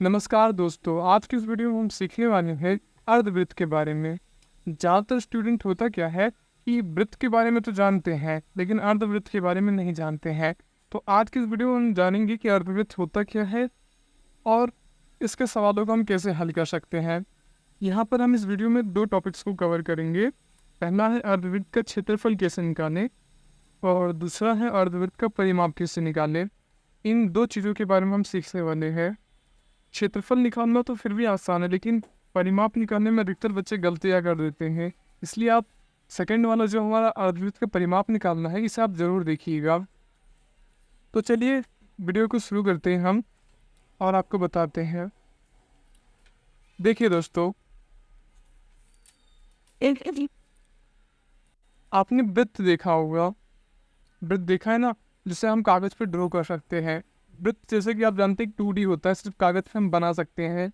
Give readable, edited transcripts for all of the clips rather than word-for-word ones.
नमस्कार दोस्तों, आज की इस वीडियो में हम सीखने वाले हैं अर्धवृत्त के बारे में। ज़्यादातर स्टूडेंट होता क्या है कि वृत्त के बारे में तो जानते हैं, लेकिन अर्धवृत्त के बारे में नहीं जानते हैं। तो आज की इस वीडियो में हम जानेंगे कि अर्धवृत्त होता क्या है और इसके सवालों को हम कैसे हल कर सकते हैं। यहाँ पर हम इस वीडियो में दो टॉपिक्स को कवर करेंगे। पहला है अर्धवृत्त का क्षेत्रफल कैसे निकालें और दूसरा है अर्धवृत्त का परिमाप कैसे निकालें। इन दो चीज़ों के बारे में हम सीखने वाले हैं। क्षेत्रफल निकालना तो फिर भी आसान है, लेकिन परिमाप निकालने में अधिकतर बच्चे गलतियाँ कर देते हैं। इसलिए आप सेकंड वाला जो हमारा अर्धवृत्त का परिमाप निकालना है, इसे आप ज़रूर देखिएगा। तो चलिए वीडियो को शुरू करते हैं हम और आपको बताते हैं। देखिए दोस्तों, आपने वृत्त देखा होगा। वृत्त देखा है ना, जिसे हम कागज़ पे ड्रॉ कर सकते हैं। वृत्त जैसे कि आप जानते हैं 2D होता है, सिर्फ कागज़ पे हम बना सकते हैं।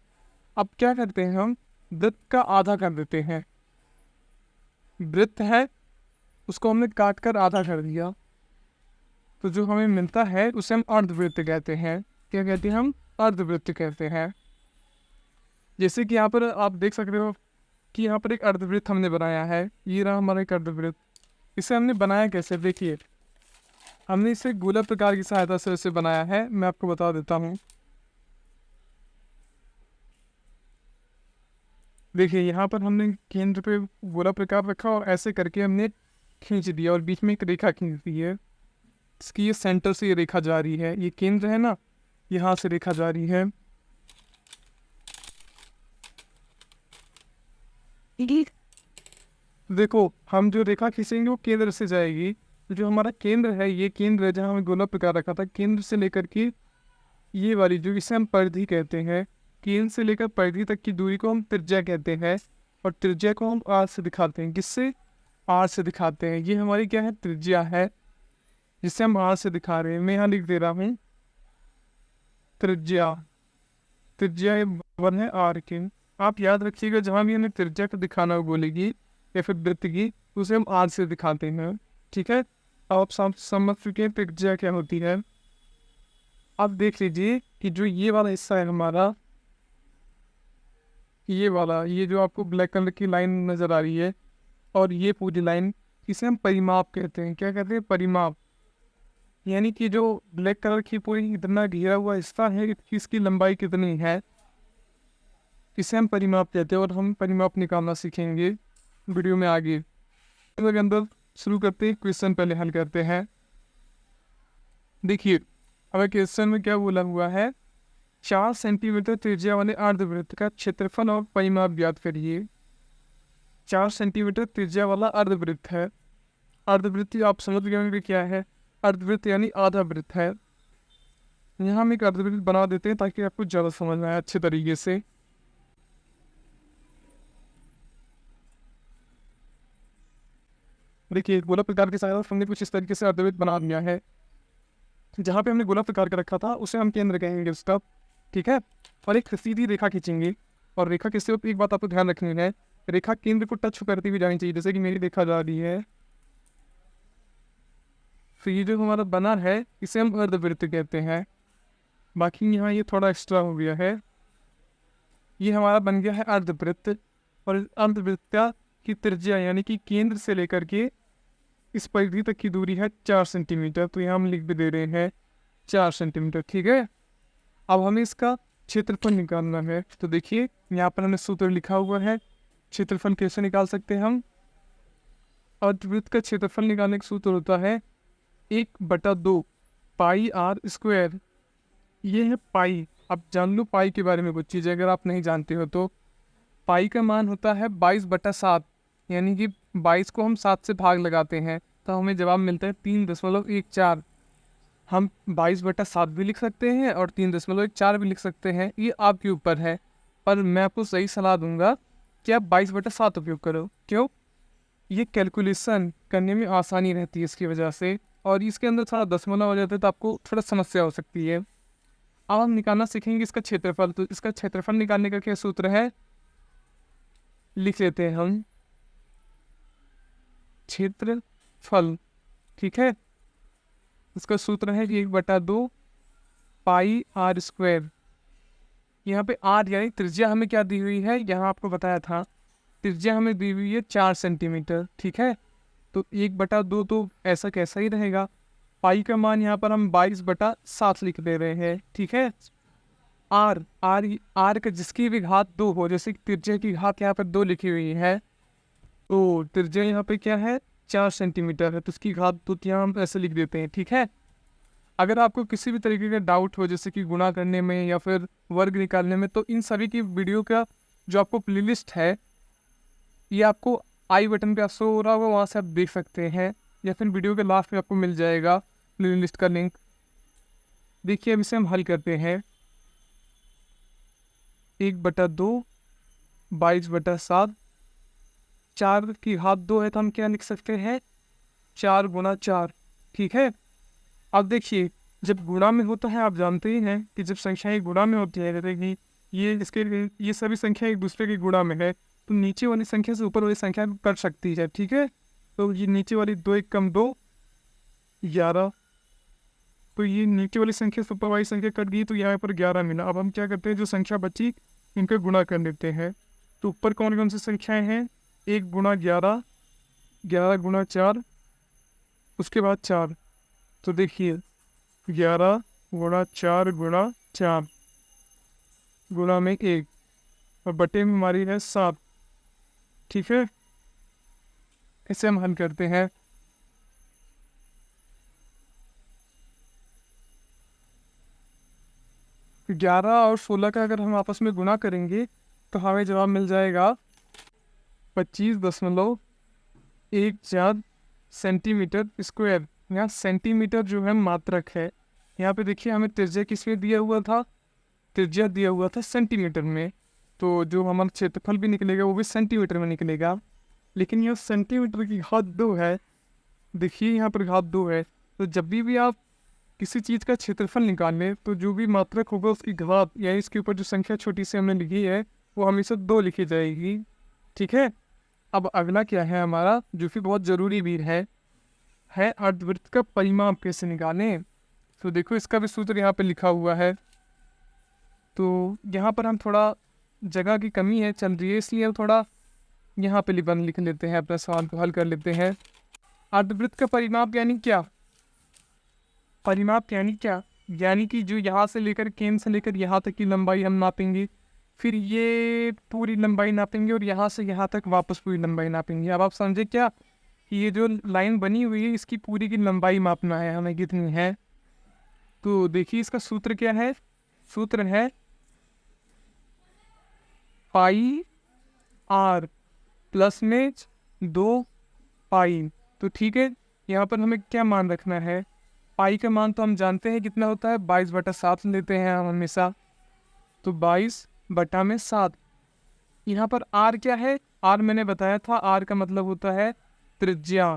अब क्या करते हैं, हम वृत्त का आधा कर देते हैं। वृत्त है, उसको हमने काट कर आधा कर दिया, तो जो हमें मिलता है उसे हम अर्धवृत्त कहते हैं। क्या कहते हैं हम? अर्धवृत्त कहते हैं। जैसे कि यहाँ पर आप देख सकते हो कि यहाँ पर एक अर्धवृत्त हमने बनाया है। ये रहा हमारा एक अर्धवृत्त। इसे हमने बनाया कैसे, देखिए। हमने इसे गोला प्रकार की सहायता से इसे बनाया है। मैं आपको बता देता हूँ। देखिए, यहाँ पर हमने केंद्र पे गोला प्रकार रखा और ऐसे करके हमने खींच दिया और बीच में एक रेखा खींच दी है। इसकी ये सेंटर से ये रेखा जा रही है, ये केंद्र है ना, यहाँ से रेखा जा रही है। देखो, हम जो रेखा खींचेंगे वो केंद्र से जाएगी। जो हमारा केंद्र है, ये केंद्र है जहाँ हमें गोला प्रकार रखा था। केंद्र से लेकर के ये वाली जो इसे हम परिधि कहते हैं, केंद्र से लेकर परिधि तक की दूरी को हम त्रिज्या कहते हैं। और त्रिज्या को हम आर से दिखाते हैं। किससे? आर से दिखाते हैं। ये हमारी क्या है? त्रिज्या है, जिसे हम आर से दिखा रहे हैं। मैं यहाँ लिख दे रहा हूँ त्रिज्या। त्रिज्या ये वन है आर के। आप याद रखिएगा, जहाँ भी हमें त्रिज्या को दिखाना बोलेगी या फिर वृत्त की, उसे हम आर से दिखाते हैं। ठीक है, अब आप समझ चुके हैं त्रिज्या क्या होती है। अब देख लीजिए कि जो ये वाला हिस्सा है हमारा, ये वाला, ये जो आपको ब्लैक कलर की लाइन नज़र आ रही है और ये पूरी लाइन, इसे हम परिमाप कहते हैं। क्या कहते हैं? परिमाप। यानी कि जो ब्लैक कलर की पूरी इतना घिरा हुआ हिस्सा है, इसकी लंबाई कितनी है, इसे हम परिमाप कहते हैं। और हम परिमाप निकालना सीखेंगे वीडियो में आगे। के अंदर शुरू करते हैं, क्वेश्चन पहले हल करते हैं। देखिए, हमें क्वेश्चन में क्या बोला हुआ है, 4 सेंटीमीटर त्रिज्या वाले अर्धवृत्त का क्षेत्रफल और परिमाप ज्ञात करिए। 4 सेंटीमीटर त्रिज्या वाला अर्धवृत्त है। अर्धवृत्त आप समझ गए होंगे क्या है। अर्धवृत्त यानी आधा वृत्त है। यहाँ हम एक अर्धवृत्त बना देते हैं ताकि आपको ज़्यादा समझ में आए अच्छे तरीके से। देखिए, गोला प्रकार के सहायता से हमने कुछ इस तरीके से अर्धवृत्त बना दिया है। जहाँ पे हमने गोला प्रकार का रखा था उसे हम केंद्र कहेंगे उसका। ठीक है, और एक सीधी रेखा खींचेंगे। और रेखा किससे होती है, एक बात आपको ध्यान रखनी है, रेखा केंद्र को टच करती हुई जानी चाहिए। जैसे कि मेरी रेखा जा रही है, फिर ये जो हमारा बना है इसे हम अर्धवृत्त कहते हैं। बाकी यहाँ ये थोड़ा एक्स्ट्रा हो गया है। ये हमारा बन गया है अर्धवृत्त। और इस अर्धवृत्त की त्रिज्या यानी कि केंद्र से लेकर के इस परिधि तक की दूरी है 4 सेंटीमीटर। तो यहाँ हम लिख भी दे रहे हैं 4 सेंटीमीटर। ठीक है, अब हमें इसका क्षेत्रफल निकालना है। तो देखिए, यहाँ पर हमने सूत्र लिखा हुआ है। क्षेत्रफल कैसे निकाल सकते हैं हम? अर्धवृत्त का क्षेत्रफल निकालने का सूत्र होता है 1/2 पाई आर स्क्वायर। ये है पाई। अब जान लो पाई के बारे में कुछ चीज़ें, अगर आप नहीं जानते हो तो। पाई का मान होता है 22/7, यानी कि 22 को हम 7 से भाग लगाते हैं तो हमें जवाब मिलता है 3.14। हम 22/7 भी लिख सकते हैं और 3.14 भी लिख सकते हैं, ये आपके ऊपर है। पर मैं आपको सही सलाह दूंगा कि आप 22/7 उपयोग करो। क्यों? ये कैलकुलेशन करने में आसानी रहती है इसकी वजह से। और इसके अंदर थोड़ा दशमलव हो जाता है तो आपको थोड़ा समस्या हो सकती है। अब हम निकालना सीखेंगे इसका क्षेत्रफल। तो इसका क्षेत्रफल निकालने का क्या सूत्र है, लिख लेते हैं हम क्षेत्रफल। ठीक है, इसका सूत्र है कि 1/2 पाई आर स्क्वायर। यहाँ पे आर यानी त्रिज्या हमें क्या दी हुई है, यहाँ आपको बताया था त्रिज्या हमें दी हुई है 4 सेंटीमीटर, ठीक है। तो 1/2 तो ऐसा कैसा ही रहेगा। पाई का मान यहाँ पर हम 22/7 लिख दे रहे हैं, ठीक है। आर आर आर का जिसकी भी घात 2 हो, जैसे कि त्रिज्या की घात यहाँ पर 2 लिखी हुई है, तो त्रिज्या यहाँ पे क्या है 4 सेंटीमीटर है, तो उसकी घात 2 यहाँ हम ऐसे लिख देते हैं, ठीक है। अगर आपको किसी भी तरीके का डाउट हो, जैसे कि गुणा करने में या फिर वर्ग निकालने में, तो इन सभी की वीडियो का जो आपको प्लेलिस्ट है, ये आपको आई बटन पे आप शो हो रहा होगा, वहाँ से आप देख सकते हैं, या फिर वीडियो के लास्ट में आपको मिल जाएगा प्लेलिस्ट का लिंक। देखिए अब इसे हम हल करते हैं। 1/2 22/7, 4 की घात 2 है, तो हम क्या लिख सकते हैं 4 × 4, ठीक है। अब देखिए जब गुणा में होता है, आप जानते ही हैं कि जब संख्याएं गुणा में होती है, जैसे कि ये सभी संख्या एक दूसरे के गुणा में है, तो नीचे वाली संख्या से ऊपर वाली संख्या कट सकती है, ठीक है। तो ये नीचे वाली 2 × 1 = 2 11, तो ये नीचे वाली संख्या से ऊपर वाली संख्या कट गई, तो यहाँ पर 11 मिला। अब हम क्या करते हैं, जो संख्या बची इनका गुणा कर लेते हैं। तो ऊपर कौन कौन सी संख्याएं हैं, 1 × 11, 11 × 4, उसके बाद 4। तो देखिए 11 × 4 × 4 गुणा में 1 और बटे में हमारी है 7, ठीक है। इसे हम हल करते हैं। तो 11 और 16 का अगर हम आपस में गुणा करेंगे तो हमें जवाब मिल जाएगा 25.14 सेंटीमीटर स्क्वायर। यहाँ सेंटीमीटर जो है मात्रक है। यहाँ पे देखिए हमें त्रिज्या किसमें दिया हुआ था, त्रिज्या दिया हुआ था सेंटीमीटर में, तो जो हमारा क्षेत्रफल भी निकलेगा वो भी सेंटीमीटर में निकलेगा। लेकिन यह सेंटीमीटर की घात 2 है, देखिए यहाँ पर घात 2 है। तो जब भी आप किसी चीज़ का क्षेत्रफल निकालें तो जो भी मात्रक होगा उसकी घात या इसके ऊपर जो संख्या छोटी सी हमने लिखी है वो हमेशा 2 लिखी जाएगी, ठीक है। अब अगला क्या है हमारा, जो कि बहुत ज़रूरी भी है अर्धवृत्त का परिमाप कैसे निकालें। तो देखो इसका भी सूत्र यहाँ पे लिखा हुआ है। तो यहाँ पर हम थोड़ा जगह की कमी है चल रही है, इसलिए हम थोड़ा यहाँ पे लिख लेते हैं, अपना सवाल को हल कर लेते हैं। अर्धवृत्त का परिमाप यानी क्या, परिमाप यानी क्या, यानी कि जो यहाँ से लेकर केंद्र से लेकर यहाँ तक की लंबाई हम नापेंगे, फिर ये पूरी लंबाई नापेंगे और यहाँ से यहाँ तक वापस पूरी लंबाई नापेंगे। अब आप समझे क्या कि ये जो लाइन बनी हुई है इसकी पूरी की लंबाई मापना है हमें कितनी है। तो देखिए इसका सूत्र क्या है, सूत्र है पाई r प्लस में 2 पाई। तो ठीक है, यहाँ पर हमें क्या मान रखना है, पाई का मान तो हम जानते हैं कितना होता है 22/7 लेते हैं हम हमेशा, तो 22/7। यहाँ पर r क्या है, r मैंने बताया था r का मतलब होता है त्रिज्या।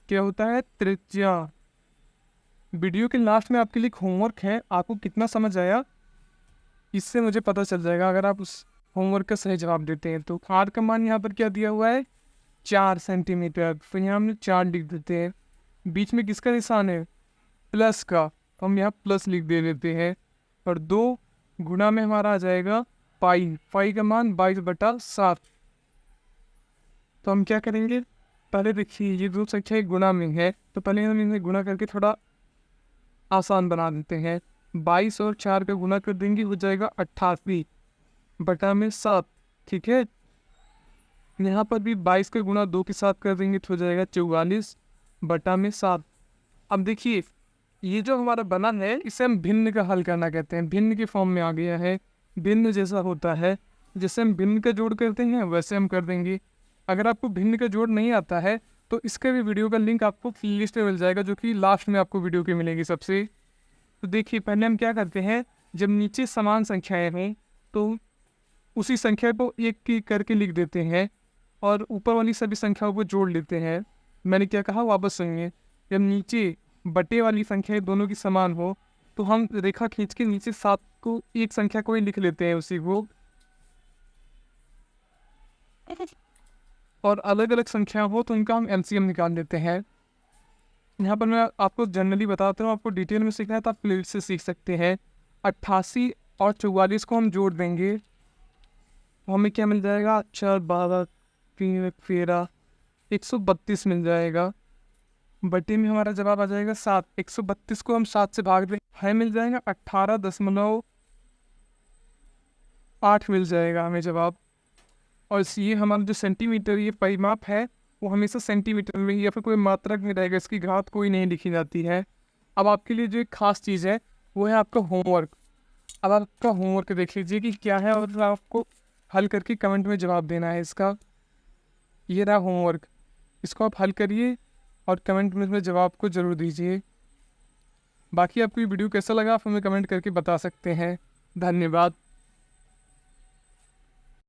क्या होता है, त्रिज्या। वीडियो के लास्ट में आपके लिए होमवर्क है, आपको कितना समझ आया इससे मुझे पता चल जाएगा अगर आप उस होमवर्क का सही जवाब देते हैं। तो r का मान यहाँ पर क्या दिया हुआ है 4 सेंटीमीटर, फिर यहाँ हमने 4 लिख देते हैं। बीच में किसका निशान है, प्लस का, तो हम यहाँ प्लस लिख दे देते हैं। और 2 गुणा में हमारा आ जाएगा पाई, पाई का मान 22/7। तो हम क्या करेंगे, पहले देखिए ये दो संख्या एक गुणा में है, तो पहले हम इन्हें गुणा करके थोड़ा आसान बना देते हैं। 22 और 4 का गुणा कर देंगे, हो जाएगा 88/7, ठीक है। यहाँ पर भी 22 का गुणा 2 के साथ कर देंगे तो हो जाएगा 44/7। अब देखिए ये जो हमारा बना है इसे हम भिन्न का हल करना कहते हैं, भिन्न के फॉर्म में आ गया है। भिन्न जैसा होता है, जैसे हम भिन्न का जोड़ करते हैं वैसे हम कर देंगे। अगर आपको भिन्न का जोड़ नहीं आता है तो इसके भी वीडियो का लिंक आपको प्लेलिस्ट में मिल जाएगा, जो कि लास्ट में आपको वीडियो की मिलेगी सबसे। तो देखिए पहले हम क्या करते हैं, जब नीचे समान संख्याएं हैं तो उसी संख्या को एक की करके लिख देते हैं और ऊपर वाली सभी संख्याओं को जोड़ लेते हैं। मैंने क्या कहा वापस सुनिए, जब नीचे बटे वाली संख्याएं दोनों की समान हो तो हम रेखा खींच के नीचे 7 को एक संख्या को ही लिख लेते हैं उसी को, और अलग अलग संख्या हो तो इनका हम एलसीएम निकाल लेते हैं। यहाँ पर मैं आपको जनरली बताता हूँ, आपको डिटेल में सीखना है तो आप प्लेलिस्ट से सीख सकते हैं। 88 और 44 को हम जोड़ देंगे तो हमें क्या मिल जाएगा, 4 12 3 13 132 मिल जाएगा। बटे में हमारा जवाब आ जाएगा 7। 132 को हम 7 से भाग दें, हमें मिल जाएगा 18.8 मिल जाएगा हमें जवाब। और ये हमारा जो सेंटीमीटर ये परिमाप है वो हमेशा सेंटीमीटर में या फिर कोई मात्रक में रहेगा, इसकी घात कोई नहीं लिखी जाती है। अब आपके लिए जो एक खास चीज़ है वो है आपका होमवर्क। अब आपका होमवर्क देख लीजिए कि क्या है और आपको हल करके कमेंट में जवाब देना है इसका। ये रहा होमवर्क, इसको आप हल करिए और कमेंट में जवाब को ज़रूर दीजिए। बाकी आपको ये वीडियो कैसा लगा आप हमें कमेंट करके बता सकते हैं। धन्यवाद।